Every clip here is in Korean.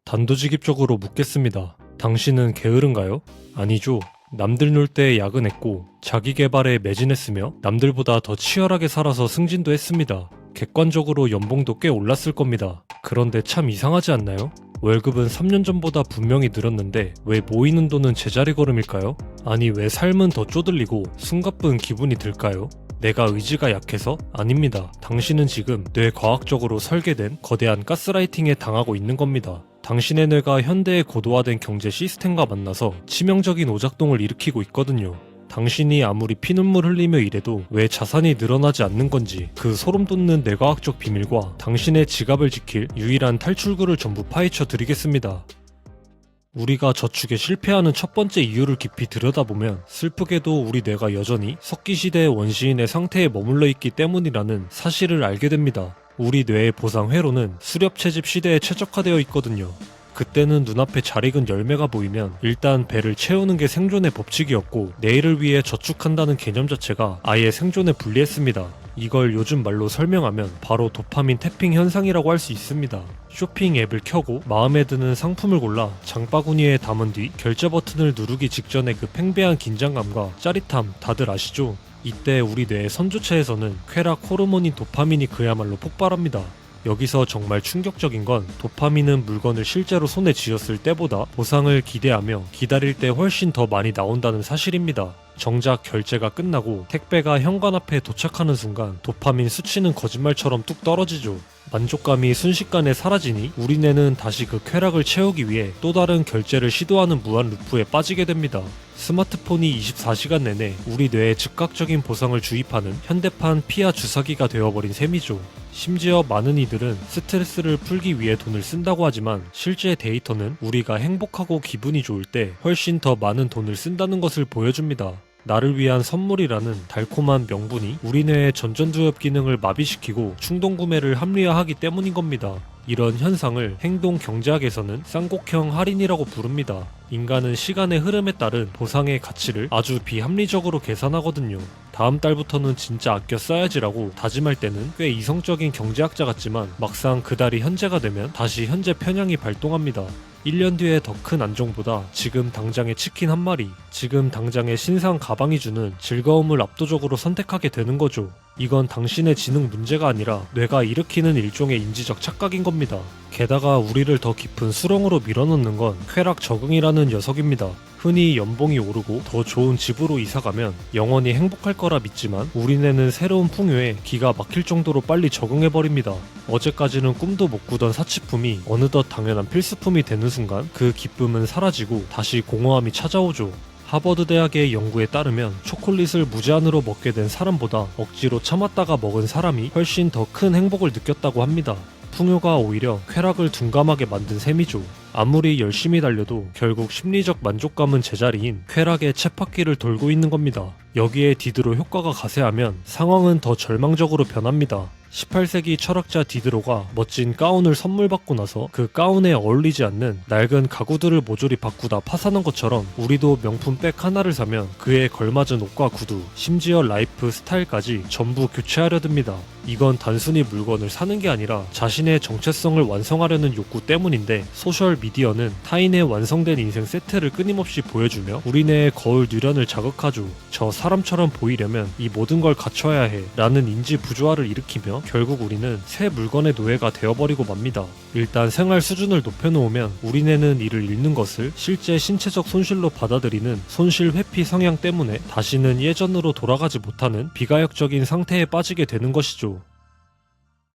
단도직입적으로 묻겠습니다. 당신은 게으른가요? 아니죠. 남들 놀 때 야근했고 자기 개발에 매진했으며 남들보다 더 치열하게 살아서 승진도 했습니다. 객관적으로 연봉도 꽤 올랐을 겁니다. 그런데 참 이상하지 않나요? 월급은 3년 전보다 분명히 늘었는데 왜 모이는 돈은 제자리 걸음일까요? 아니 왜 삶은 더 쪼들리고 숨가쁜 기분이 들까요? 내가 의지가 약해서? 아닙니다. 당신은 지금 뇌과학적으로 설계된 거대한 가스라이팅에 당하고 있는 겁니다. 당신의 뇌가 현대의 고도화된 경제 시스템과 만나서 치명적인 오작동을 일으키고 있거든요. 당신이 아무리 피눈물 흘리며 일해도 왜 자산이 늘어나지 않는 건지 그 소름 돋는 뇌과학적 비밀과 당신의 지갑을 지킬 유일한 탈출구를 전부 파헤쳐 드리겠습니다. 우리가 저축에 실패하는 첫 번째 이유를 깊이 들여다보면 슬프게도 우리 뇌가 여전히 석기시대의 원시인의 상태에 머물러 있기 때문이라는 사실을 알게 됩니다. 우리 뇌의 보상 회로는 수렵채집 시대에 최적화되어 있거든요. 그때는 눈앞에 잘 익은 열매가 보이면 일단 배를 채우는 게 생존의 법칙이었고 내일을 위해 저축한다는 개념 자체가 아예 생존에 불리했습니다. 이걸 요즘 말로 설명하면 바로 도파민 태핑 현상이라고 할 수 있습니다. 쇼핑 앱을 켜고 마음에 드는 상품을 골라 장바구니에 담은 뒤 결제 버튼을 누르기 직전의 그 팽배한 긴장감과 짜릿함 다들 아시죠? 이때 우리 뇌의 선조체에서는 쾌락 호르몬인 도파민이 그야말로 폭발합니다. 여기서 정말 충격적인 건 도파민은 물건을 실제로 손에 쥐었을 때보다 보상을 기대하며 기다릴 때 훨씬 더 많이 나온다는 사실입니다. 정작 결제가 끝나고 택배가 현관 앞에 도착하는 순간 도파민 수치는 거짓말처럼 뚝 떨어지죠. 만족감이 순식간에 사라지니 우리 뇌는 다시 그 쾌락을 채우기 위해 또 다른 결제를 시도하는 무한 루프에 빠지게 됩니다. 스마트폰이 24시간 내내 우리 뇌에 즉각적인 보상을 주입하는 현대판 피하 주사기가 되어버린 셈이죠. 심지어 많은 이들은 스트레스를 풀기 위해 돈을 쓴다고 하지만 실제 데이터는 우리가 행복하고 기분이 좋을 때 훨씬 더 많은 돈을 쓴다는 것을 보여줍니다. 나를 위한 선물이라는 달콤한 명분이 우리 뇌의 전전두엽 기능을 마비시키고 충동구매를 합리화하기 때문인 겁니다. 이런 현상을 행동 경제학에서는 쌍곡형 할인이라고 부릅니다. 인간은 시간의 흐름에 따른 보상의 가치를 아주 비합리적으로 계산하거든요. 다음 달부터는 진짜 아껴 써야지라고 다짐할 때는 꽤 이성적인 경제학자 같지만 막상 그달이 현재가 되면 다시 현재 편향이 발동합니다. 1년 뒤에 더 큰 안정보다 지금 당장의 치킨 한 마리, 지금 당장의 신상 가방이 주는 즐거움을 압도적으로 선택하게 되는 거죠. 이건 당신의 지능 문제가 아니라 뇌가 일으키는 일종의 인지적 착각인 겁니다. 게다가 우리를 더 깊은 수렁으로 밀어넣는 건 쾌락 적응이라는 녀석입니다. 흔히 연봉이 오르고 더 좋은 집으로 이사가면 영원히 행복할 거라 믿지만 우리 뇌는 새로운 풍요에 기가 막힐 정도로 빨리 적응해버립니다. 어제까지는 꿈도 못 꾸던 사치품이 어느덧 당연한 필수품이 되는 순간 그 기쁨은 사라지고 다시 공허함이 찾아오죠. 하버드 대학의 연구에 따르면 초콜릿을 무제한으로 먹게 된 사람보다 억지로 참았다가 먹은 사람이 훨씬 더 큰 행복을 느꼈다고 합니다. 풍요가 오히려 쾌락을 둔감하게 만든 셈이죠. 아무리 열심히 달려도 결국 심리적 만족감은 제자리인 쾌락의 쳇바퀴를 돌고 있는 겁니다. 여기에 디드로 효과가 가세하면 상황은 더 절망적으로 변합니다. 18세기 철학자 디드로가 멋진 가운을 선물 받고 나서 그 가운에 어울리지 않는 낡은 가구들을 모조리 바꾸다 파산한 것처럼 우리도 명품 백 하나를 사면 그에 걸맞은 옷과 구두, 심지어 라이프 스타일까지 전부 교체하려 듭니다. 이건 단순히 물건을 사는 게 아니라 자신의 정체성을 완성하려는 욕구 때문인데 소셜 미디어는 타인의 완성된 인생 세트를 끊임없이 보여주며 우리 뇌의 거울 뇌련을 자극하죠. 저 사람처럼 보이려면 이 모든 걸 갖춰야 해 라는 인지 부조화를 일으키며 결국 우리는 새 물건의 노예가 되어버리고 맙니다. 일단 생활 수준을 높여놓으면 우리 뇌는 이를 잃는 것을 실제 신체적 손실로 받아들이는 손실 회피 성향 때문에 다시는 예전으로 돌아가지 못하는 비가역적인 상태에 빠지게 되는 것이죠.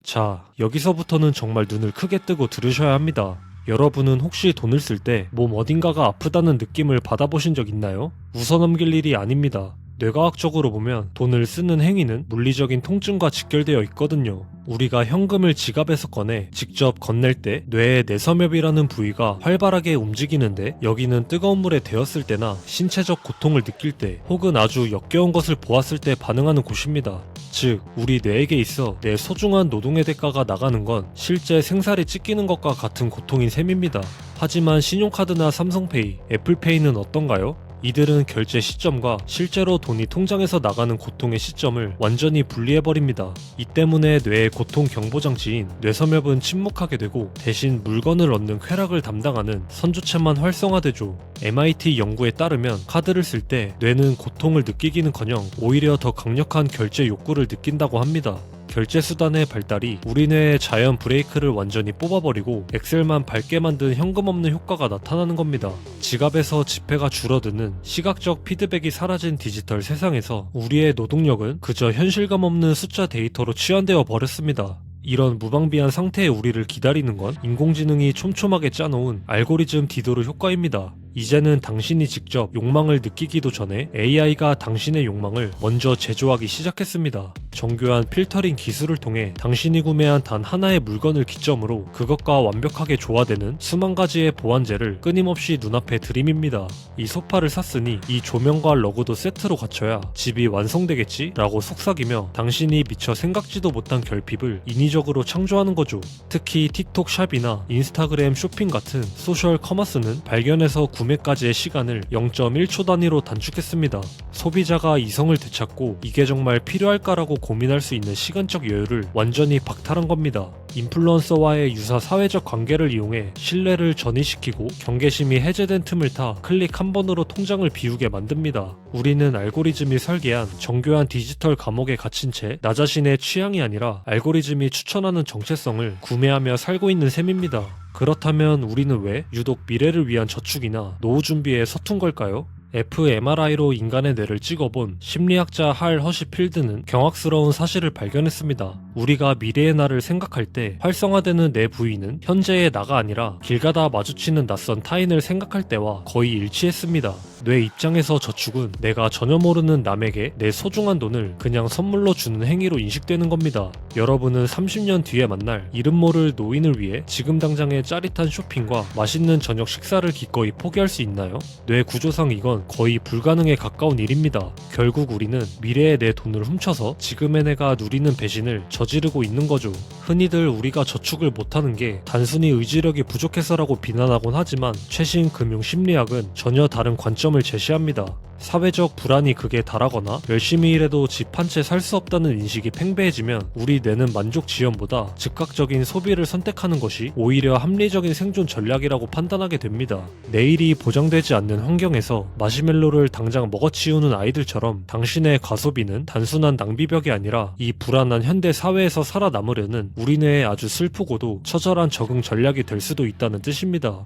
자, 여기서부터는 정말 눈을 크게 뜨고 들으셔야 합니다. 여러분은 혹시 돈을 쓸 때 몸 어딘가가 아프다는 느낌을 받아보신 적 있나요? 웃어넘길 일이 아닙니다. 뇌과학적으로 보면 돈을 쓰는 행위는 물리적인 통증과 직결되어 있거든요. 우리가 현금을 지갑에서 꺼내 직접 건넬 때 뇌의 내섬엽이라는 부위가 활발하게 움직이는데 여기는 뜨거운 물에 데웠을 때나 신체적 고통을 느낄 때 혹은 아주 역겨운 것을 보았을 때 반응하는 곳입니다. 즉 우리 뇌에게 있어 내 소중한 노동의 대가가 나가는 건 실제 생살이 찢기는 것과 같은 고통인 셈입니다. 하지만 신용카드나 삼성페이, 애플페이는 어떤가요? 이들은 결제 시점과 실제로 돈이 통장에서 나가는 고통의 시점을 완전히 분리해버립니다. 이 때문에 뇌의 고통 경보장치인 뇌섬엽은 침묵하게 되고 대신 물건을 얻는 쾌락을 담당하는 선조체만 활성화되죠. MIT 연구에 따르면 카드를 쓸 때 뇌는 고통을 느끼기는커녕 오히려 더 강력한 결제 욕구를 느낀다고 합니다. 결제 수단의 발달이 우리 뇌의 자연 브레이크를 완전히 뽑아버리고 엑셀만 밝게 만든 현금 없는 효과가 나타나는 겁니다. 지갑에서 지폐가 줄어드는 시각적 피드백이 사라진 디지털 세상에서 우리의 노동력은 그저 현실감 없는 숫자 데이터로 치환되어 버렸습니다. 이런 무방비한 상태의 우리를 기다리는 건 인공지능이 촘촘하게 짜놓은 알고리즘 디도르 효과입니다. 이제는 당신이 직접 욕망을 느끼기도 전에 AI가 당신의 욕망을 먼저 제조하기 시작했습니다. 정교한 필터링 기술을 통해 당신이 구매한 단 하나의 물건을 기점으로 그것과 완벽하게 조화되는 수만 가지의 보완제를 끊임없이 눈앞에 들이밉니다. 이 소파를 샀으니 이 조명과 러그도 세트로 갖춰야 집이 완성되겠지? 라고 속삭이며 당신이 미처 생각지도 못한 결핍을 인위적으로 창조하는 거죠. 특히 틱톡 샵이나 인스타그램 쇼핑 같은 소셜 커머스는 발견에서 구매까지의 시간을 0.1초 단위로 단축했습니다. 소비자가 이성을 되찾고 이게 정말 필요할까라고 고민할 수 있는 시간적 여유를 완전히 박탈한 겁니다. 인플루언서와의 유사 사회적 관계를 이용해 신뢰를 전이시키고 경계심이 해제된 틈을 타 클릭 한 번으로 통장을 비우게 만듭니다. 우리는 알고리즘이 설계한 정교한 디지털 감옥에 갇힌 채 나 자신의 취향이 아니라 알고리즘이 추천하는 정체성을 구매하며 살고 있는 셈입니다. 그렇다면 우리는 왜 유독 미래를 위한 저축이나 노후 준비에 서툰 걸까요? fMRI로 인간의 뇌를 찍어본 심리학자 할 허시필드는 경악스러운 사실을 발견했습니다. 우리가 미래의 나를 생각할 때 활성화되는 뇌 부위는 현재의 나가 아니라 길 가다 마주치는 낯선 타인을 생각할 때와 거의 일치했습니다. 뇌 입장에서 저축은 내가 전혀 모르는 남에게 내 소중한 돈을 그냥 선물로 주는 행위로 인식되는 겁니다. 여러분은 30년 뒤에 만날 이름 모를 노인을 위해 지금 당장의 짜릿한 쇼핑과 맛있는 저녁 식사를 기꺼이 포기할 수 있나요? 뇌 구조상 이건 거의 불가능에 가까운 일입니다. 결국 우리는 미래의 내 돈을 훔쳐서 지금의 내가 누리는 배신을 저지르고 있는 거죠. 흔히들 우리가 저축을 못하는 게 단순히 의지력이 부족해서라고 비난하곤 하지만 최신 금융 심리학은 전혀 다른 관점을 제시합니다. 사회적 불안이 극에 달하거나 열심히 일해도 집 한 채 살 수 없다는 인식이 팽배해지면 우리 뇌는 만족 지연보다 즉각적인 소비를 선택하는 것이 오히려 합리적인 생존 전략이라고 판단하게 됩니다. 내일이 보장되지 않는 환경에서 마시멜로를 당장 먹어치우는 아이들처럼 당신의 과소비는 단순한 낭비벽이 아니라 이 불안한 현대 사회에서 살아남으려는 우리 뇌의 아주 슬프고도 처절한 적응 전략이 될 수도 있다는 뜻입니다.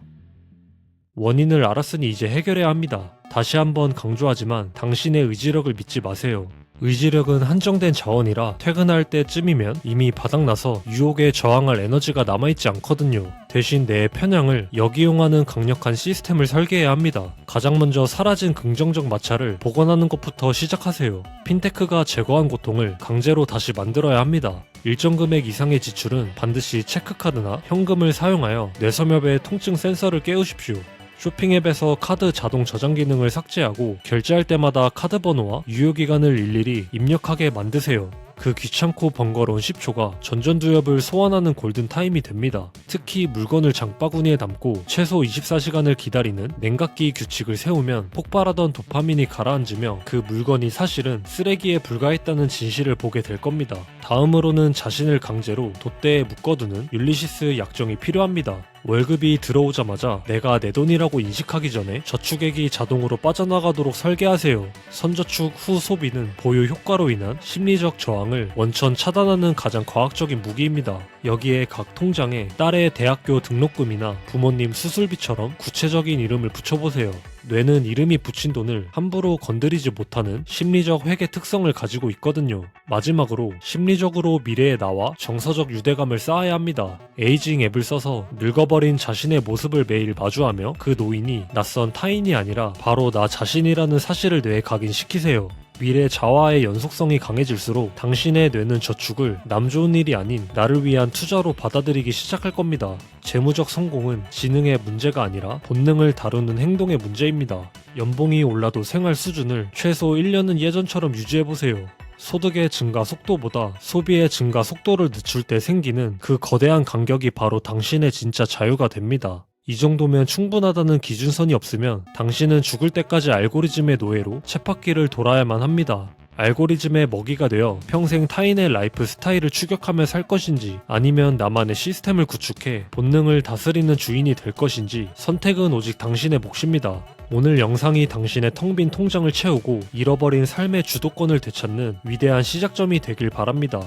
원인을 알았으니 이제 해결해야 합니다. 다시 한번 강조하지만 당신의 의지력을 믿지 마세요. 의지력은 한정된 자원이라 퇴근할 때쯤이면 이미 바닥나서 유혹에 저항할 에너지가 남아있지 않거든요. 대신 내 편향을 역이용하는 강력한 시스템을 설계해야 합니다. 가장 먼저 사라진 긍정적 마찰을 복원하는 것부터 시작하세요. 핀테크가 제거한 고통을 강제로 다시 만들어야 합니다. 일정 금액 이상의 지출은 반드시 체크카드나 현금을 사용하여 뇌섬엽의 통증 센서를 깨우십시오. 쇼핑앱에서 카드 자동 저장 기능을 삭제하고 결제할 때마다 카드 번호와 유효기간을 일일이 입력하게 만드세요. 그 귀찮고 번거로운 10초가 전전두엽을 소환하는 골든타임이 됩니다. 특히 물건을 장바구니에 담고 최소 24시간을 기다리는 냉각기 규칙을 세우면 폭발하던 도파민이 가라앉으며 그 물건이 사실은 쓰레기에 불과했다는 진실을 보게 될 겁니다. 다음으로는 자신을 강제로 돛대에 묶어두는 율리시스 약정이 필요합니다. 월급이 들어오자마자 내가 내 돈이라고 인식하기 전에 저축액이 자동으로 빠져나가도록 설계하세요. 선저축 후 소비는 보유 효과로 인한 심리적 저항을 원천 차단하는 가장 과학적인 무기입니다. 여기에 각 통장에 딸의 대학교 등록금이나 부모님 수술비처럼 구체적인 이름을 붙여보세요. 뇌는 이름이 붙인 돈을 함부로 건드리지 못하는 심리적 회계 특성을 가지고 있거든요. 마지막으로 심리적으로 미래의 나와 정서적 유대감을 쌓아야 합니다. 에이징 앱을 써서 늙어버린 자신의 모습을 매일 마주하며 그 노인이 낯선 타인이 아니라 바로 나 자신이라는 사실을 뇌에 각인시키세요. 미래 자화의 연속성이 강해질수록 당신의 뇌는 저축을 남 좋은 일이 아닌 나를 위한 투자로 받아들이기 시작할 겁니다. 재무적 성공은 지능의 문제가 아니라 본능을 다루는 행동의 문제입니다. 연봉이 올라도 생활 수준을 최소 1년은 예전처럼 유지해보세요. 소득의 증가 속도보다 소비의 증가 속도를 늦출 때 생기는 그 거대한 간격이 바로 당신의 진짜 자유가 됩니다. 이 정도면 충분하다는 기준선이 없으면 당신은 죽을 때까지 알고리즘의 노예로 쳇바퀴를 돌아야만 합니다. 알고리즘의 먹이가 되어 평생 타인의 라이프 스타일을 추격하며 살 것인지 아니면 나만의 시스템을 구축해 본능을 다스리는 주인이 될 것인지 선택은 오직 당신의 몫입니다. 오늘 영상이 당신의 텅 빈 통장을 채우고 잃어버린 삶의 주도권을 되찾는 위대한 시작점이 되길 바랍니다.